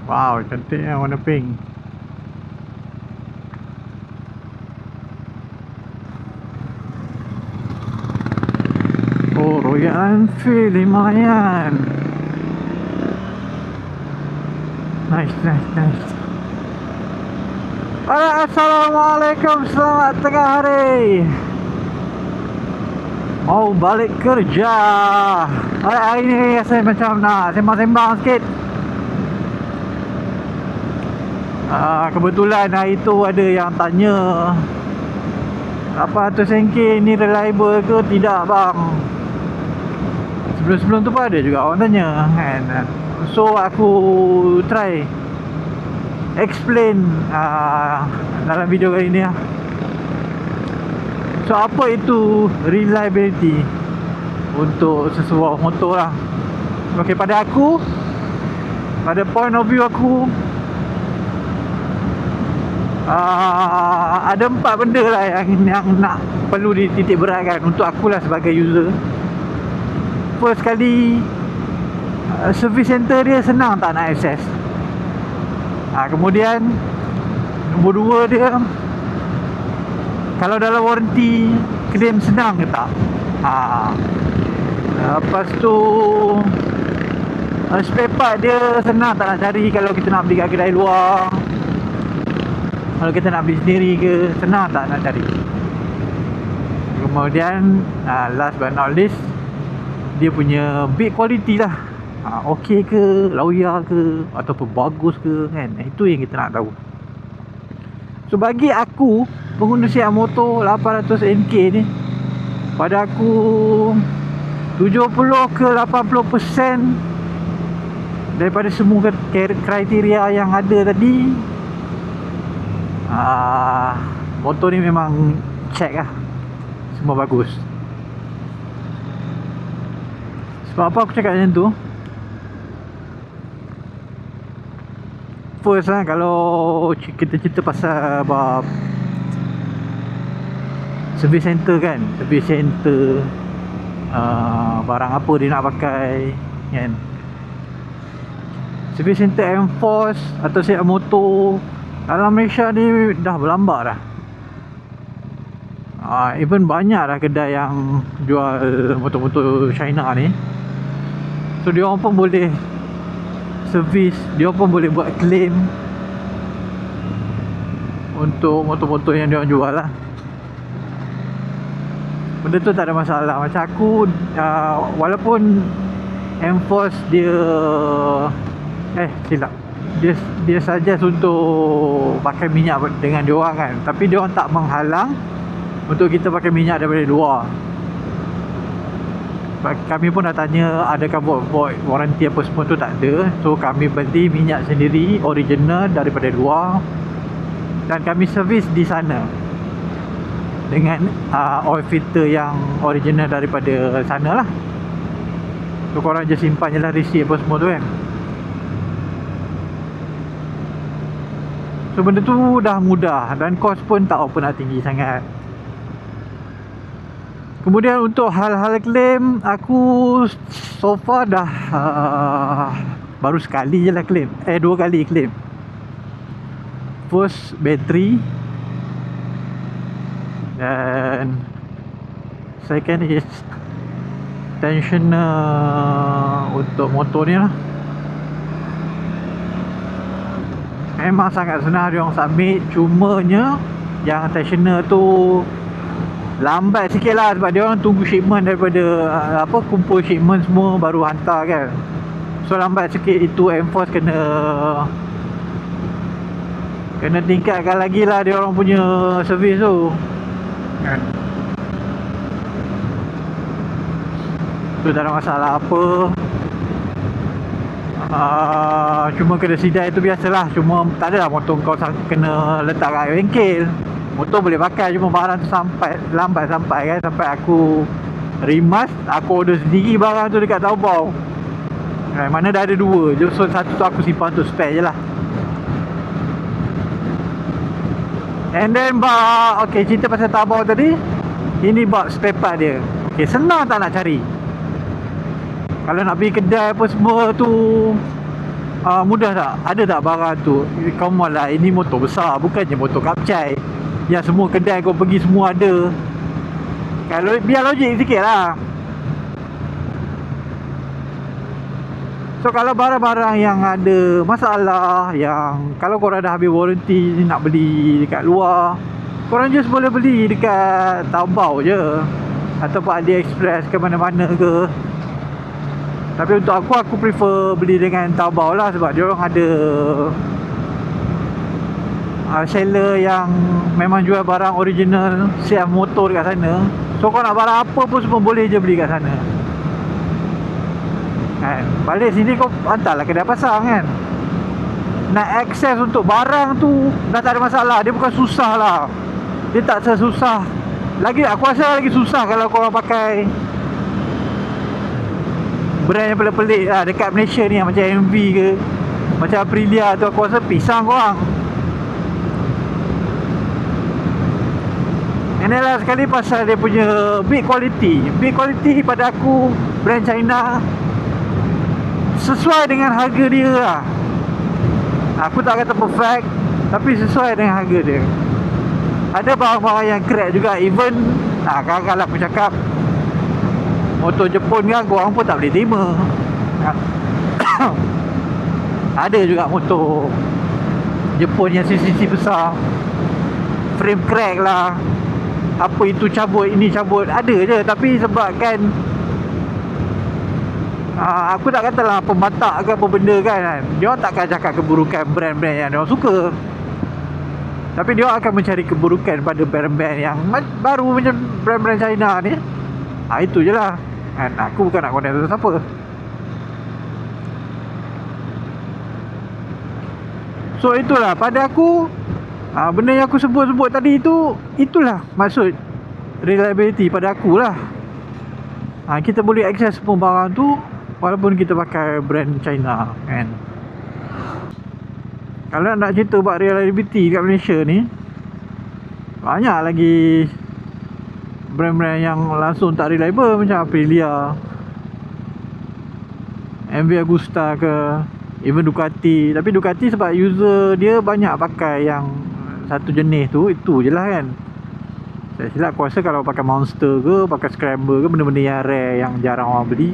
Wow, cantiknya warna pink. Oh, Royal Enfield lumayan. Nice, nice, nice. Assalamualaikum, selamat tengah hari. Mau balik kerja. Hari ini saya macam nak sembang-sembang sikit. Kebetulan hari tu ada yang tanya, apa 100 ni reliable ke tidak bang? Sebelum-sebelum tu pun ada juga orang tanya kan. So aku try explain dalam video kali ni lah. So apa itu reliability untuk sesebuah motor lah. Okay, pada aku, pada point of view aku, ada 4 benda lah yang nak perlu dititik beratkan untuk akulah sebagai user. First kali, service center dia senang tak nak access. Kemudian nombor 2 dia, kalau dalam warranty claim senang ke tak. Lepas tu spare part dia senang tak nak cari kalau kita nak beli kat kedai luar. Kalau kita nak beli sendiri ke, senang tak nak cari. Kemudian last but not least, dia punya build quality lah. Okey ke, loyal ke, ataupun bagus ke kan. Itu yang kita nak tahu. So bagi aku, pengguna siap motor 800 NK ni, pada aku 70 ke 80% daripada semua kriteria yang ada tadi, motor ni memang check lah, semua bagus. Sebab apa aku cakap macam tu? First lah, kalau kita cerita pasal bab service center kan, service center, barang apa dia nak pakai kan. Service center Enforce atau siap motor dalam Malaysia ni dah berlambak dah. Even banyak dah kedai yang jual motor-motor China ni. So dia orang pun boleh servis, dia pun boleh buat claim untuk motor-motor yang dia orang jual lah. Benda tu tak ada masalah. Macam aku, walaupun Enforce dia silap, dia suggest untuk pakai minyak dengan dia orang kan, tapi dia orang tak menghalang untuk kita pakai minyak daripada luar. Kami pun dah tanya adakah void warranty apa semua tu, tak ada. So kami beli minyak sendiri original daripada luar dan kami servis di sana dengan oil filter yang original daripada sana lah. So korang je simpan je lah receipt apa semua tu kan. So benda tu dah mudah dan kos pun tak apa nak tinggi sangat. Kemudian untuk hal-hal claim, aku so far dah baru sekali je lah claim. 2 kali claim. First battery, dan second is tensioner untuk motor ni lah. Memang sangat senang dia orang submit, cumanya yang tensioner tu lambat sikit lah sebab dia orang tunggu shipment daripada kumpul shipment semua baru hantar kan. So lambat sikit. Itu Enforce kena tingkatkan lagi lah dia orang punya servis tu kan. Tu tak ada masalah apa. Cuma kena sidai tu biasalah. Cuma tak adalah motor kau kena letak kat bengkel. Motor boleh pakai, cuma barang tu lambat sampai kan. Sampai aku rimas, aku order sendiri barang tu dekat Taobao. Mana dah ada 2 je. So satu tu aku simpan untuk spare je lah. And then okay, cerita pasal Taobao tadi. Ini bab spare part dia. Okay, senang tak nak cari. Kalau nak pergi kedai apa semua tu, Mudah tak? Ada tak barang tu? Come on lah, ini motor besar, bukannya motor kapcai yang semua kedai kau pergi semua ada. Kalau biar logik sikit lah. So kalau barang-barang yang ada masalah, yang kalau korang dah habis warranty nak beli dekat luar, korang just boleh beli dekat Taobao je, ataupun AliExpress ke mana-mana ke. Tapi untuk aku prefer beli dengan Taobao lah, sebab diorang ada seller yang memang jual barang original siap motor dekat sana. So kau nak barang apa pun semua boleh je beli kat sana kan. Balik sini kau hantarlah kedai pasang kan. Nak akses untuk barang tu dah tak ada masalah. Dia bukan susah lah, dia tak sesusah. Lagi aku rasa lagi susah kalau korang pakai brand yang pelik-pelik lah dekat Malaysia ni, macam MV ke macam Aprilia tu. Aku rasa pisang korang. Ini lah sekali pasal dia punya big quality. Big quality pada aku, brand China sesuai dengan harga dia lah. Aku tak kata perfect, tapi sesuai dengan harga dia. Ada barang-barang yang crack juga. Even kadang-kadang aku cakap motor Jepun kan, korang pun tak boleh terima. Ada juga motor Jepun yang CC besar, frame crack lah, apa itu cabut, ini cabut, ada je. Tapi sebabkan aku tak katalah pembatak ke apa benda kan, dia takkan cakap keburukan brand-brand yang dia suka, tapi dia akan mencari keburukan pada brand-brand yang baru macam brand-brand China ni. Itu je lah kan. Aku bukan nak condemn siapa. So itulah pada aku, benda yang aku sebut-sebut tadi tu, itulah maksud reliability pada aku lah. Kita boleh akses semua barang tu walaupun kita pakai brand China kan. Kalau nak cerita buat reliability kat Malaysia ni, banyak lagi brand-brand yang langsung tak reliable, macam Aprilia, MV Agusta ke, even Ducati. Tapi Ducati sebab user dia banyak pakai yang satu jenis tu, itu je lah kan. Tak silap aku rasa kalau pakai Monster ke, pakai Scrambler ke, benda-benda yang rare yang jarang orang beli,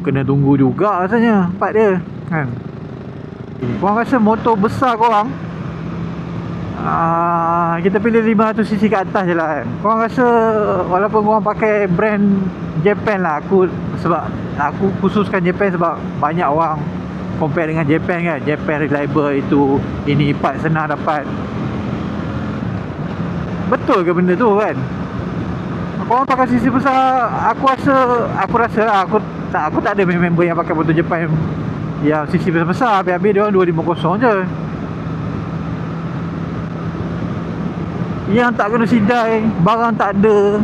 kena tunggu juga rasanya part dia kan. Korang rasa motor besar korang, kita pilih 500cc ke atas je lah kan. Korang rasa walaupun korang pakai brand Japan lah, sebab aku khususkan Japan sebab banyak orang compare dengan Japan kan. Japan reliable, itu ini part senang dapat. Betul ke benda tu kan? Korang pakai cc besar, aku rasa lah, aku tak ada member yang pakai motor Japan yang cc besar-besar. Habis-habis dia orang 250 je, yang tak kena sidai, barang tak ada.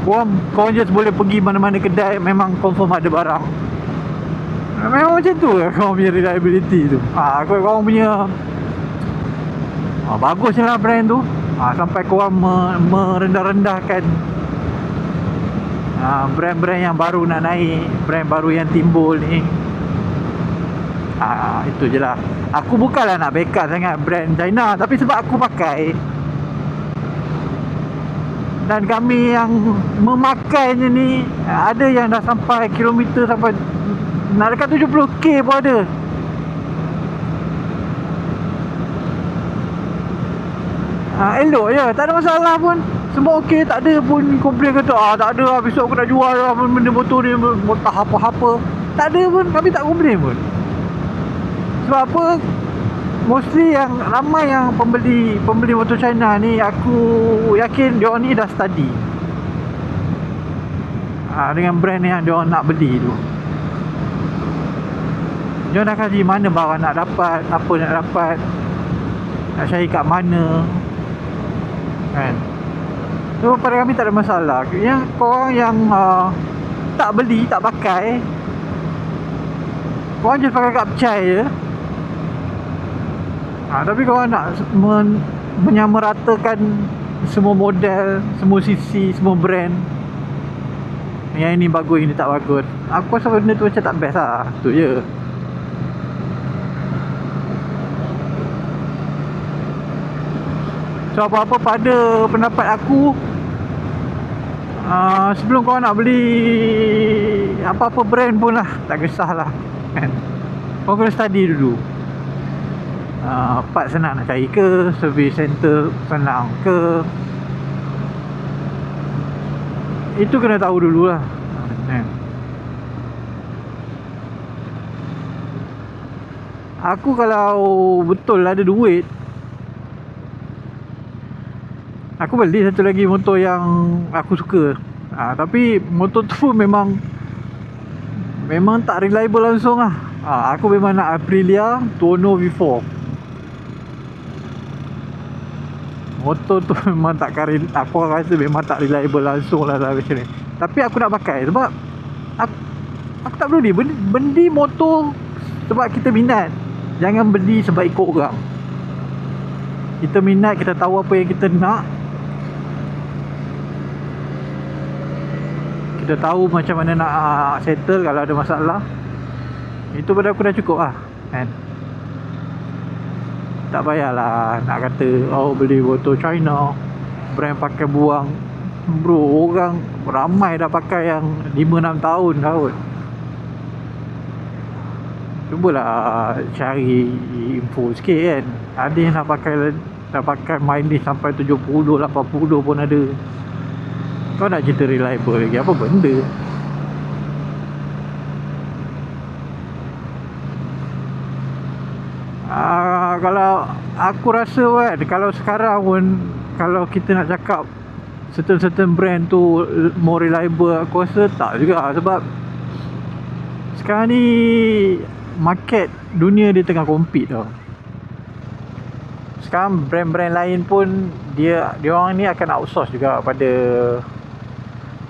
Korang just boleh pergi mana-mana kedai, memang confirm ada barang. Memang macam tu lah korang punya reliability tu. Korang punya bagus je lah brand tu. Sampai korang merendah-rendahkan brand-brand yang baru nak naik, brand baru yang timbul ni. Itu je lah. Aku bukanlah nak backup sangat brand China, tapi sebab aku pakai, dan kami yang memakainya ni, ada yang dah sampai kilometer, sampai nak dekat 70k pun ada. Elok je, tak ada masalah pun, semua okey, tak ada pun komplain kata tak ada lah, besok aku nak jual lah benda motor ni, motor apa-apa. Tak ada pun, kami tak komplain pun. Sebab apa? Mostly yang ramai yang pembeli motor China ni, aku yakin diorang ni dah study dengan brand yang diorang nak beli tu. Diorang dah kaji mana barang nak dapat, apa nak dapat, nak cari kat mana kan. So pada kami tak ada masalah. Yang korang yang tak beli, tak pakai, korang just pakai kapcai je. Tapi korang nak menyamaratakan semua model, semua sisi, semua brand, yang ini bagus, ini tak bagus, aku rasa benda tu macam tak best lah. Tu je. So apa-apa pada pendapat aku, sebelum kau nak beli apa-apa brand pun lah, tak kisahlah kan, kau kena study dulu. Part senang nak cari ke, service center senang ke, itu kena tahu dulu lah kan. Aku kalau betul ada duit, aku beli satu lagi motor yang aku suka. Tapi motor tu pun memang tak reliable langsung lah. Aku memang nak Aprilia Tuono V4. Motor tu memang tak aku rasa memang tak reliable langsung lah macam ni. Tapi aku nak pakai sebab aku tak perlu beli motor sebab kita minat. Jangan beli sebab ikut orang. Kita minat, kita tahu apa yang kita nak, kita tahu macam mana nak settle kalau ada masalah. Itu pada aku dah cukup lah kan. Tak payahlah nak kata beli motor China, brand pakai buang. Bro, orang ramai dah pakai yang 5-6 tahun dah kot. Cubalah cari info sikit kan. Ada yang nak pakai mileage sampai 70-80 pun ada. Kau nak cerita reliable lagi, apa benda? Kalau aku rasa kan, kalau sekarang pun, kalau kita nak cakap certain brand tu more reliable, aku rasa tak juga. Sebab sekarang ni market dunia dia tengah compete tau. Sekarang brand-brand lain pun dia orang ni akan outsource juga pada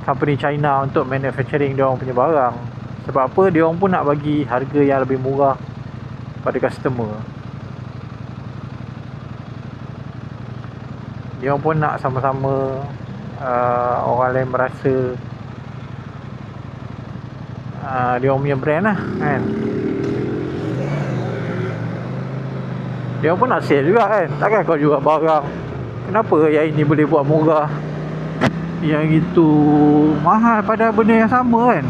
company China untuk manufacturing dia orang punya barang. Sebab apa? Dia orang pun nak bagi harga yang lebih murah pada customer. Dia orang pun nak sama-sama orang lain merasa dia orang punya brand lah kan. Dia pun nak sale juga kan. Takkan kau jual barang, kenapa yang ini boleh buat murah, yang itu mahal pada benda yang sama kan.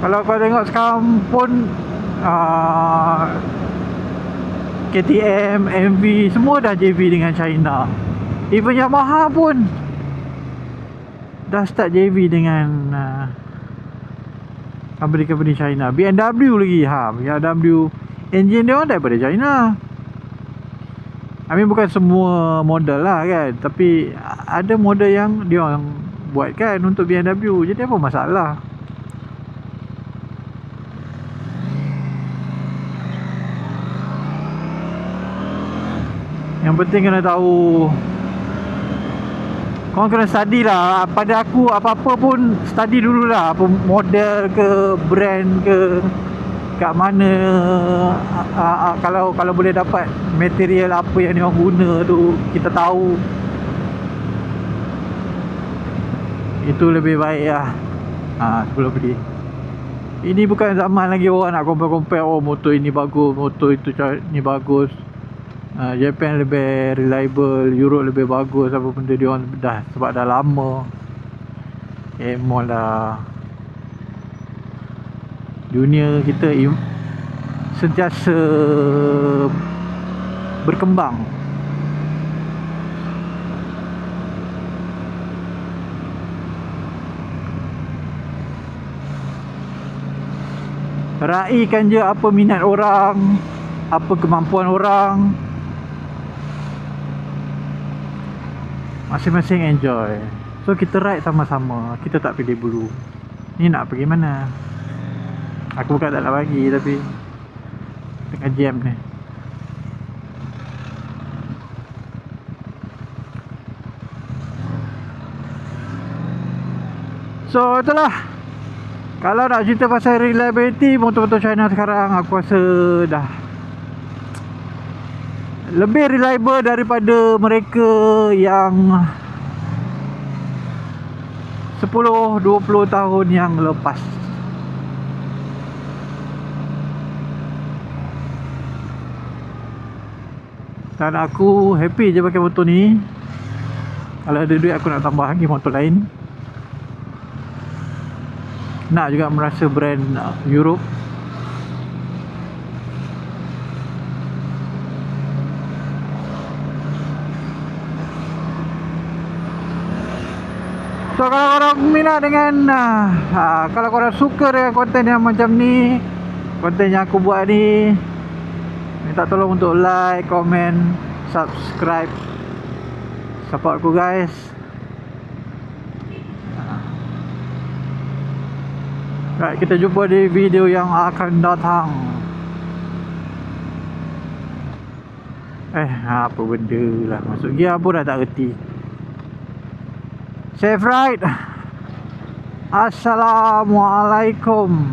Kalau kau tengok sekarang pun KTM, MV semua dah JV dengan China. Even Yamaha pun dah start JV dengan company China. BMW lagi, BMW engine dia orang daripada China. I mean bukan semua model lah kan, tapi ada model yang dia orang buat kan untuk BMW. Jadi apa masalah? Yang penting kena tahu, korang kena study lah. Pada aku apa-apa pun study dululah. Apa model ke, brand ke, kat mana, kalau boleh dapat material apa yang dia orang guna tu, kita tahu, itu lebih baik lah sebelum beli. Ini bukan zaman lagi orang nak compare motor ini bagus, motor itu ni bagus, Japan lebih reliable, Europe lebih bagus, apa benda dia orang dah, sebab dah lama. Emol lah. Dunia kita sentiasa berkembang. Raikan je apa minat orang, apa kemampuan orang, masing-masing enjoy. So kita ride sama-sama, kita tak pilih bulu. Ni nak pergi mana? Aku bukan tak nak bagi, tapi tengah jam ni. So itulah, kalau nak cerita pasal reliability motor-motor China sekarang, aku rasa dah lebih reliable daripada mereka yang 10-20 tahun yang lepas. Dan aku happy je pakai motor ni. Kalau ada duit aku nak tambah lagi motor lain. Nak juga merasa brand Europe. So kalau korang minat dengan kalau korang suka dengan konten yang macam ni, konten yang aku buat ni, minta tolong untuk like, comment, subscribe, support aku guys. Right, kita jumpa di video yang akan datang. Apa benda lah, masuk gear pun dah tak reti. Safe ride. Assalamualaikum.